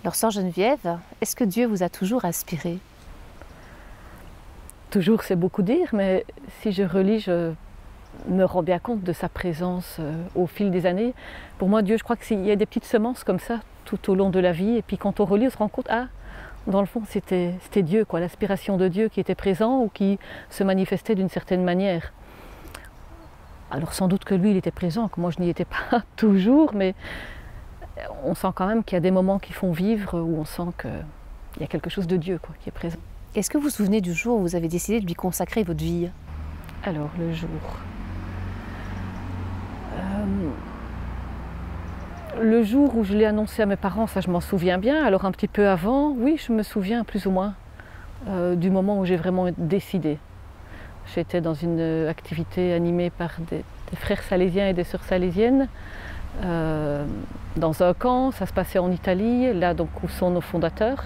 Alors, sœur Geneviève, est-ce que Dieu vous a toujours inspiré? Toujours, c'est beaucoup dire, mais si je relis, je me rends bien compte de sa présence au fil des années. Pour moi, Dieu, je crois qu'il y a des petites semences comme ça tout au long de la vie. Et puis quand on relit, on se rend compte, ah, dans le fond, c'était Dieu, quoi, l'aspiration de Dieu qui était présent ou qui se manifestait d'une certaine manière. Alors sans doute que lui, il était présent, que moi, je n'y étais pas toujours, mais on sent quand même qu'il y a des moments qui font vivre, où on sent qu'il y a quelque chose de Dieu, quoi, qui est présent. Est-ce que vous vous souvenez du jour où vous avez décidé de lui consacrer votre vie? Alors, le jour... Le jour où je l'ai annoncé à mes parents, ça je m'en souviens bien. Alors un petit peu avant, oui, je me souviens plus ou moins du moment où j'ai vraiment décidé. J'étais dans une activité animée par des frères salésiens et des sœurs salésiennes dans un camp. Ça se passait en Italie, là donc où sont nos fondateurs.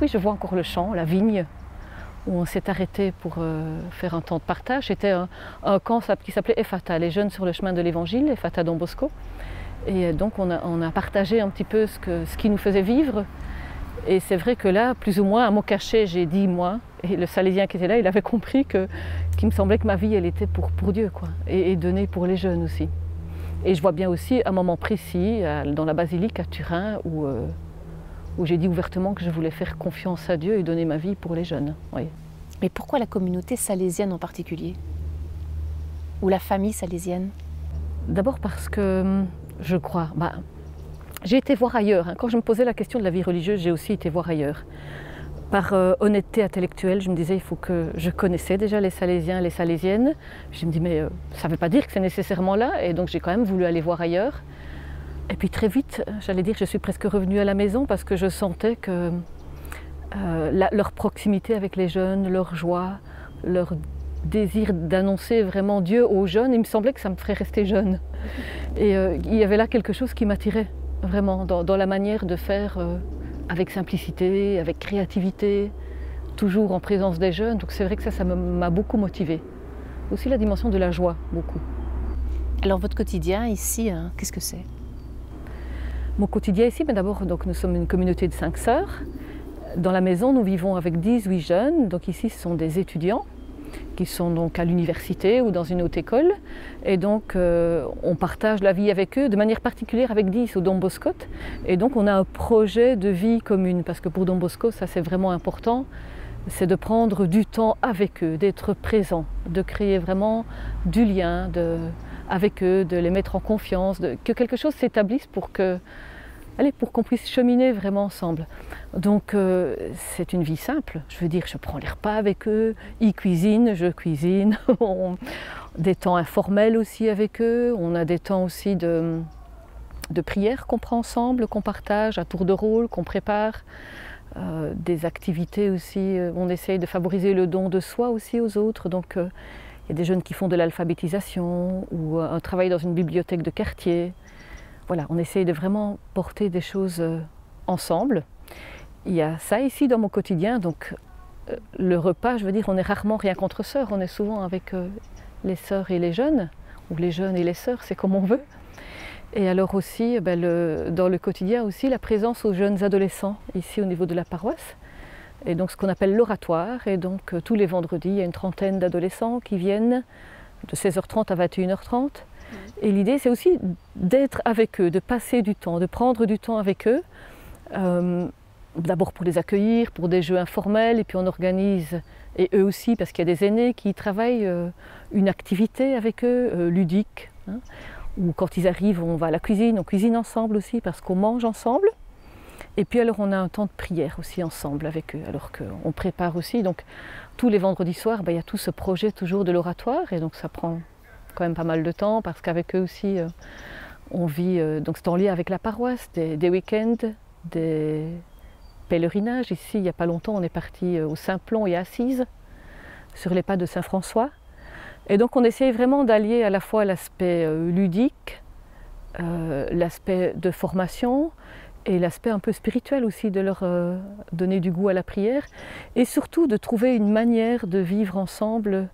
Oui, je vois encore le champ, la vigne, où on s'est arrêté pour faire un temps de partage. C'était un camp qui s'appelait Ephata, les jeunes sur le chemin de l'évangile, Ephata Don Bosco. Et donc on a partagé un petit peu ce qui nous faisait vivre. Et c'est vrai que là, plus ou moins, à mot caché, j'ai dit moi, et le salésien qui était là, il avait compris qu'il me semblait que ma vie, elle était pour Dieu, quoi, et donnée pour les jeunes aussi. Et je vois bien aussi un moment précis, dans la basilique à Turin, où j'ai dit ouvertement que je voulais faire confiance à Dieu et donner ma vie pour les jeunes. Oui. Mais pourquoi la communauté salésienne en particulier? Ou la famille salésienne? D'abord parce que, je crois, j'ai été voir ailleurs. Quand je me posais la question de la vie religieuse, j'ai aussi été voir ailleurs. Par honnêteté intellectuelle, je me disais, il faut que je connaissais déjà les Salésiens, les Salésiennes. Je me dis, mais ça ne veut pas dire que c'est nécessairement là. Et donc j'ai quand même voulu aller voir ailleurs. Et puis très vite, j'allais dire, je suis presque revenue à la maison parce que je sentais que leur proximité avec les jeunes, leur joie, leur désir d'annoncer vraiment Dieu aux jeunes, il me semblait que ça me ferait rester jeune. Et il y avait là quelque chose qui m'attirait vraiment dans la manière de faire avec simplicité, avec créativité, toujours en présence des jeunes. Donc c'est vrai que ça m'a beaucoup motivée. Aussi la dimension de la joie, beaucoup. Alors votre quotidien ici, qu'est-ce que c'est? Mon quotidien ici, mais d'abord, nous sommes une communauté de 5 sœurs. Dans la maison, nous vivons avec 18 jeunes. Donc ici, ce sont des étudiants qui sont donc à l'université ou dans une haute école. Et donc, on partage la vie avec eux, de manière particulière avec 10 au Don Bosco. Et donc, on a un projet de vie commune, parce que pour Don Bosco, ça c'est vraiment important, c'est de prendre du temps avec eux, d'être présent, de créer vraiment du lien avec eux, de les mettre en confiance, que quelque chose s'établisse pour qu'on puisse cheminer vraiment ensemble. Donc c'est une vie simple, je veux dire, je prends les repas avec eux, ils cuisinent, je cuisine, des temps informels aussi avec eux, on a des temps aussi de prière qu'on prend ensemble, qu'on partage à tour de rôle, qu'on prépare, des activités aussi, on essaye de favoriser le don de soi aussi aux autres, donc il y a des jeunes qui font de l'alphabétisation ou un travail dans une bibliothèque de quartier. Voilà, on essaye de vraiment porter des choses ensemble. Il y a ça ici dans mon quotidien, donc le repas, je veux dire, on est rarement rien qu'entre sœurs, on est souvent avec les sœurs et les jeunes, ou les jeunes et les sœurs, c'est comme on veut. Et alors aussi, dans le quotidien aussi, la présence aux jeunes adolescents, ici au niveau de la paroisse. Et donc ce qu'on appelle l'oratoire, et donc tous les vendredis, il y a une trentaine d'adolescents qui viennent de 16h30 à 21h30. Et l'idée, c'est aussi d'être avec eux, de passer du temps, de prendre du temps avec eux. D'abord pour les accueillir, pour des jeux informels, et puis on organise, et eux aussi, parce qu'il y a des aînés qui travaillent, une activité avec eux, ludique. Ou quand ils arrivent, on va à la cuisine, on cuisine ensemble aussi, parce qu'on mange ensemble. Et puis alors on a un temps de prière aussi ensemble avec eux, alors qu'on prépare aussi. Donc tous les vendredis soirs, il y a tout ce projet toujours de l'oratoire, et donc ça prend quand même pas mal de temps, parce qu'avec eux aussi, on vit, donc c'est en lien avec la paroisse, des week-ends, des pèlerinages. Ici, il n'y a pas longtemps, on est parti au Saint-Plon et à Assise, sur les pas de Saint-François. Et donc on essaye vraiment d'allier à la fois l'aspect ludique, l'aspect de formation, et l'aspect un peu spirituel aussi, de leur donner du goût à la prière, et surtout de trouver une manière de vivre ensemble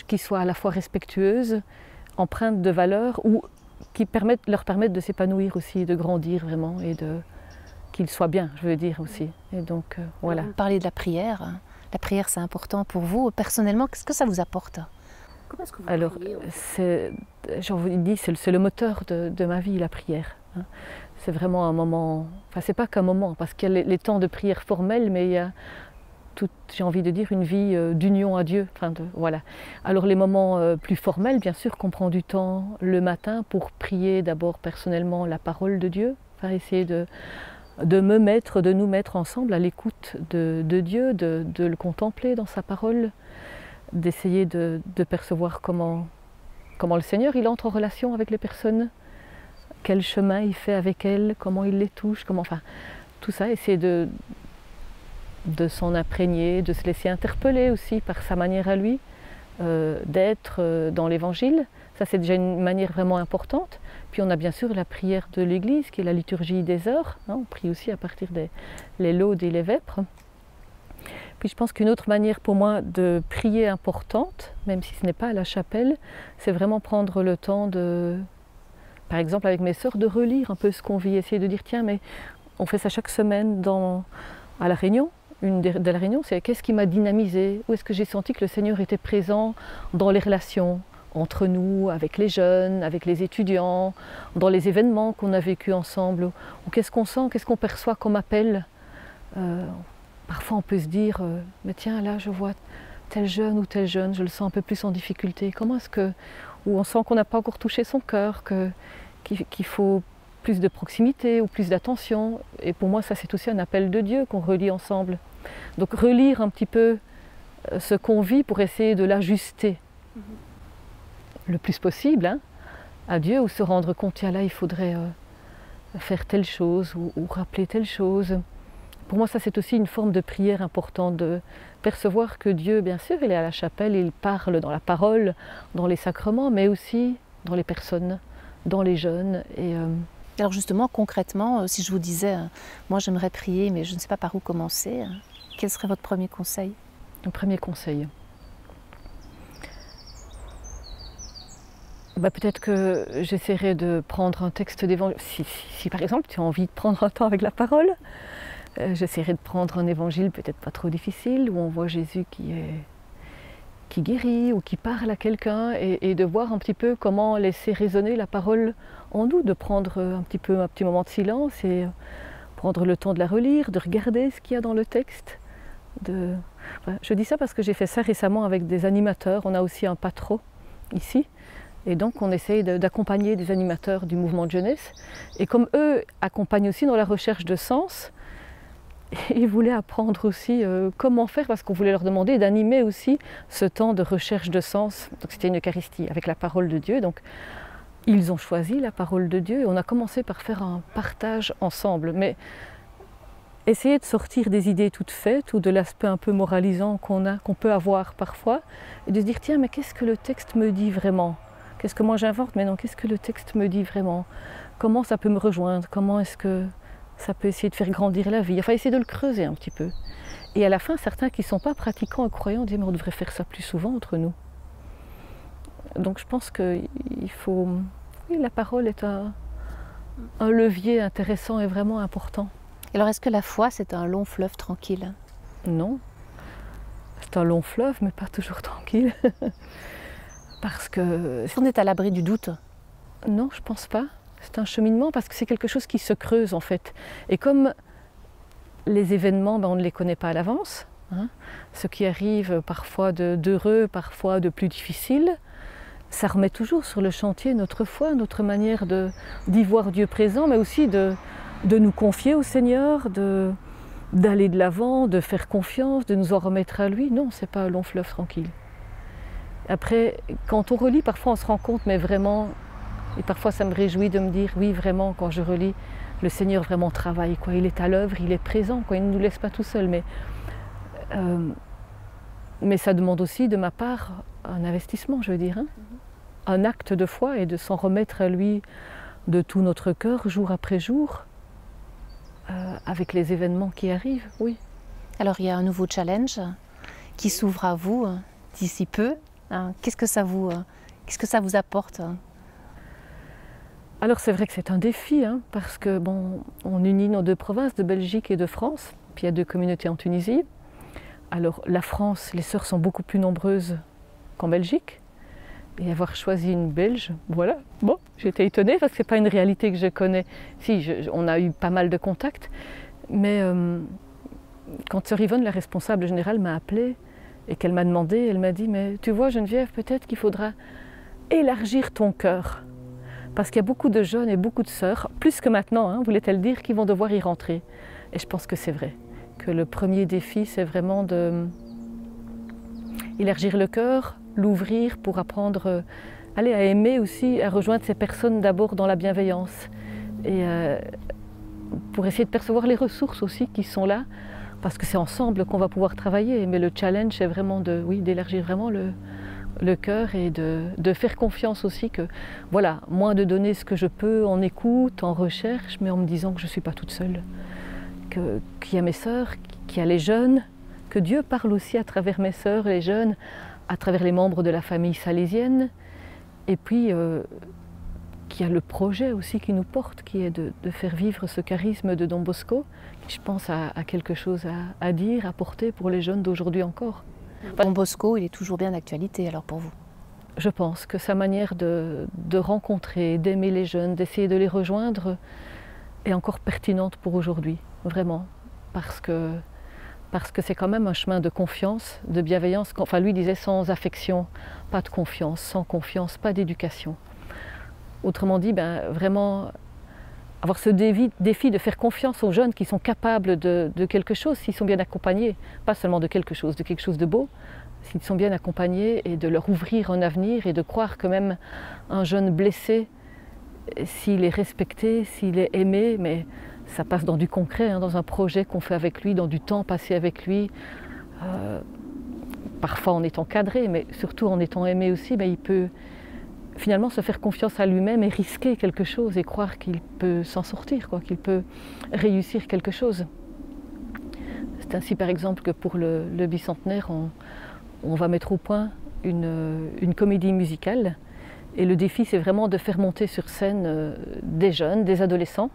qui soit à la fois respectueuse, empreinte de valeurs, ou qui leur permettent de s'épanouir aussi, de grandir vraiment, et qu'il soit bien, je veux dire aussi. Et donc, voilà. Vous parlez de la prière. La prière, c'est important pour vous. Personnellement, qu'est-ce que ça vous apporte? Comment est-ce que vous Alors, priez, j'en vous dis, c'est le moteur de ma vie, la prière. Hein. C'est vraiment un moment, enfin c'est pas qu'un moment, parce qu'il y a les temps de prière formelle, mais il y a j'ai envie de dire, une vie d'union à Dieu. Enfin voilà. Alors les moments plus formels, bien sûr, qu'on prend du temps le matin pour prier d'abord personnellement la parole de Dieu, enfin essayer de nous mettre ensemble à l'écoute de Dieu, de le contempler dans sa parole, d'essayer de percevoir comment le Seigneur il entre en relation avec les personnes, quel chemin il fait avec elles, comment il les touche, enfin tout ça, essayer de s'en imprégner, de se laisser interpeller aussi par sa manière à lui d'être dans l'Évangile. Ça c'est déjà une manière vraiment importante. Puis on a bien sûr la prière de l'Église qui est la liturgie des heures. Hein, on prie aussi à partir des laudes et les vêpres. Puis je pense qu'une autre manière pour moi de prier importante, même si ce n'est pas à la chapelle, c'est vraiment prendre le temps de, par exemple avec mes sœurs, de relire un peu ce qu'on vit, essayer de dire tiens mais on fait ça chaque semaine à la Réunion. Une de la Réunion, c'est qu'est-ce qui m'a dynamisé, où est-ce que j'ai senti que le Seigneur était présent dans les relations entre nous, avec les jeunes, avec les étudiants, dans les événements qu'on a vécus ensemble, ou qu'est-ce qu'on sent, qu'est-ce qu'on perçoit comme appel. Parfois on peut se dire, mais tiens là je vois tel jeune ou tel jeune, je le sens un peu plus en difficulté, comment est-ce que, ou on sent qu'on n'a pas encore touché son cœur, qu'il faut plus de proximité ou plus d'attention, et pour moi ça c'est aussi un appel de Dieu qu'on relit ensemble. Donc relire un petit peu ce qu'on vit pour essayer de l'ajuster le plus possible hein, à Dieu, ou se rendre compte, tiens là il faudrait faire telle chose ou rappeler telle chose. Pour moi ça c'est aussi une forme de prière importante, de percevoir que Dieu bien sûr il est à la chapelle, il parle dans la parole, dans les sacrements, mais aussi dans les personnes, dans les jeunes. Alors justement, concrètement, si je vous disais, moi j'aimerais prier, mais je ne sais pas par où commencer, quel serait votre premier conseil? Le premier conseil, peut-être que j'essaierai de prendre un texte d'évangile. Si par exemple tu as envie de prendre un temps avec la parole, j'essaierai de prendre un évangile peut-être pas trop difficile, où on voit Jésus qui guérit ou qui parle à quelqu'un, et de voir un petit peu comment laisser résonner la parole en nous, de prendre un petit moment de silence et prendre le temps de la relire, de regarder ce qu'il y a dans le texte. Je dis ça parce que j'ai fait ça récemment avec des animateurs. On a aussi un patro ici, et donc on essaye d'accompagner des animateurs du mouvement de jeunesse, et comme eux accompagnent aussi dans la recherche de sens, ils voulaient apprendre aussi comment faire, parce qu'on voulait leur demander d'animer aussi ce temps de recherche de sens. Donc c'était une Eucharistie avec la parole de Dieu. Donc ils ont choisi la parole de Dieu et on a commencé par faire un partage ensemble. Mais essayer de sortir des idées toutes faites ou de l'aspect un peu moralisant qu'on peut avoir parfois, et de se dire tiens mais qu'est-ce que le texte me dit vraiment? Qu'est-ce que moi j'invente? Mais non, qu'est-ce que le texte me dit vraiment? Comment ça peut me rejoindre? Comment est-ce que ça peut essayer de faire grandir la vie, enfin essayer de le creuser un petit peu. Et à la fin, certains qui ne sont pas pratiquants et croyants disent mais on devrait faire ça plus souvent entre nous. Donc je pense qu'il faut... Oui, la parole est un levier intéressant et vraiment important. Alors est-ce que la foi c'est un long fleuve tranquille? Non. C'est un long fleuve mais pas toujours tranquille. Parce que... Est-ce qu'on est à l'abri du doute? Non, je ne pense pas. C'est un cheminement parce que c'est quelque chose qui se creuse en fait. Et comme les événements, on ne les connaît pas à l'avance, hein, ce qui arrive parfois d'heureux, parfois de plus difficile, ça remet toujours sur le chantier notre foi, notre manière d'y voir Dieu présent, mais aussi de nous confier au Seigneur, d'aller de l'avant, de faire confiance, de nous en remettre à lui. Non, ce n'est pas un long fleuve tranquille. Après, quand on relit, parfois on se rend compte, mais vraiment... Et parfois ça me réjouit de me dire, oui vraiment, quand je relis, le Seigneur vraiment travaille, quoi. Il est à l'œuvre, il est présent, quoi. Il ne nous laisse pas tout seul. Mais ça demande aussi de ma part un investissement, je veux dire, hein. Un acte de foi et de s'en remettre à lui de tout notre cœur, jour après jour, avec les événements qui arrivent, oui. Alors il y a un nouveau challenge qui s'ouvre à vous d'ici peu. Qu'est-ce que ça vous apporte? Alors c'est vrai que c'est un défi, hein, parce que bon, on unit nos deux provinces de Belgique et de France, puis il y a deux communautés en Tunisie. Alors la France, les sœurs sont beaucoup plus nombreuses qu'en Belgique. Et avoir choisi une Belge, voilà, bon, j'étais étonnée parce que ce n'est pas une réalité que je connais. Si, on a eu pas mal de contacts, mais quand sœur Yvonne, la responsable générale, m'a appelée et qu'elle m'a demandé, elle m'a dit, mais tu vois Geneviève, peut-être qu'il faudra élargir ton cœur. Parce qu'il y a beaucoup de jeunes et beaucoup de sœurs, plus que maintenant, hein, voulait-elle dire, qui vont devoir y rentrer. Et je pense que c'est vrai, que le premier défi, c'est vraiment d'élargir le cœur, l'ouvrir pour apprendre à aimer aussi, à rejoindre ces personnes d'abord dans la bienveillance et pour essayer de percevoir les ressources aussi qui sont là, parce que c'est ensemble qu'on va pouvoir travailler, mais le challenge c'est vraiment d'élargir vraiment le cœur et de faire confiance aussi que, voilà, moi de donner ce que je peux en écoute, en recherche, mais en me disant que je ne suis pas toute seule, qu'il y a mes sœurs, qu'il y a les jeunes, que Dieu parle aussi à travers mes sœurs, les jeunes, à travers les membres de la famille salésienne, et puis qu'il y a le projet aussi qui nous porte, qui est de faire vivre ce charisme de Don Bosco, qui je pense a quelque chose à dire, à porter pour les jeunes d'aujourd'hui encore. Don Bosco, il est toujours bien d'actualité alors pour vous? Je pense que sa manière de rencontrer, d'aimer les jeunes, d'essayer de les rejoindre est encore pertinente pour aujourd'hui, vraiment, parce que c'est quand même un chemin de confiance, de bienveillance. Enfin, lui disait sans affection, pas de confiance, sans confiance, pas d'éducation. Autrement dit, vraiment avoir ce défi de faire confiance aux jeunes qui sont capables de quelque chose, s'ils sont bien accompagnés, pas seulement de quelque chose de beau, s'ils sont bien accompagnés et de leur ouvrir un avenir et de croire que même un jeune blessé, s'il est respecté, s'il est aimé, mais ça passe dans du concret, hein, dans un projet qu'on fait avec lui, dans du temps passé avec lui, parfois en étant cadré, mais surtout en étant aimé aussi, il peut finalement se faire confiance à lui-même et risquer quelque chose et croire qu'il peut s'en sortir, qu'il peut réussir quelque chose. C'est ainsi par exemple que pour le bicentenaire, on va mettre au point une comédie musicale, et le défi c'est vraiment de faire monter sur scène des jeunes, des adolescents,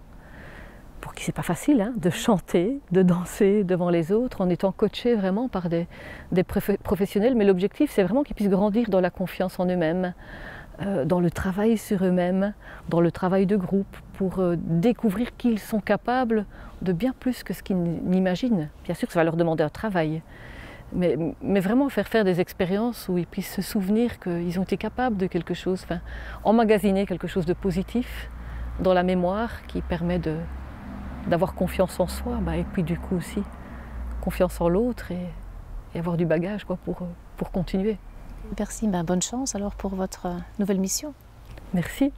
pour qui c'est pas facile, hein, de chanter, de danser devant les autres, en étant coachés vraiment par des professionnels, mais l'objectif c'est vraiment qu'ils puissent grandir dans la confiance en eux-mêmes, dans le travail sur eux-mêmes, dans le travail de groupe, pour découvrir qu'ils sont capables de bien plus que ce qu'ils n'imaginent. Bien sûr que ça va leur demander un travail, mais vraiment faire des expériences où ils puissent se souvenir qu'ils ont été capables de quelque chose, enfin, emmagasiner quelque chose de positif dans la mémoire qui permet d'avoir confiance en soi, et puis du coup aussi confiance en l'autre et avoir du bagage pour continuer. Merci, bonne chance alors pour votre nouvelle mission. Merci.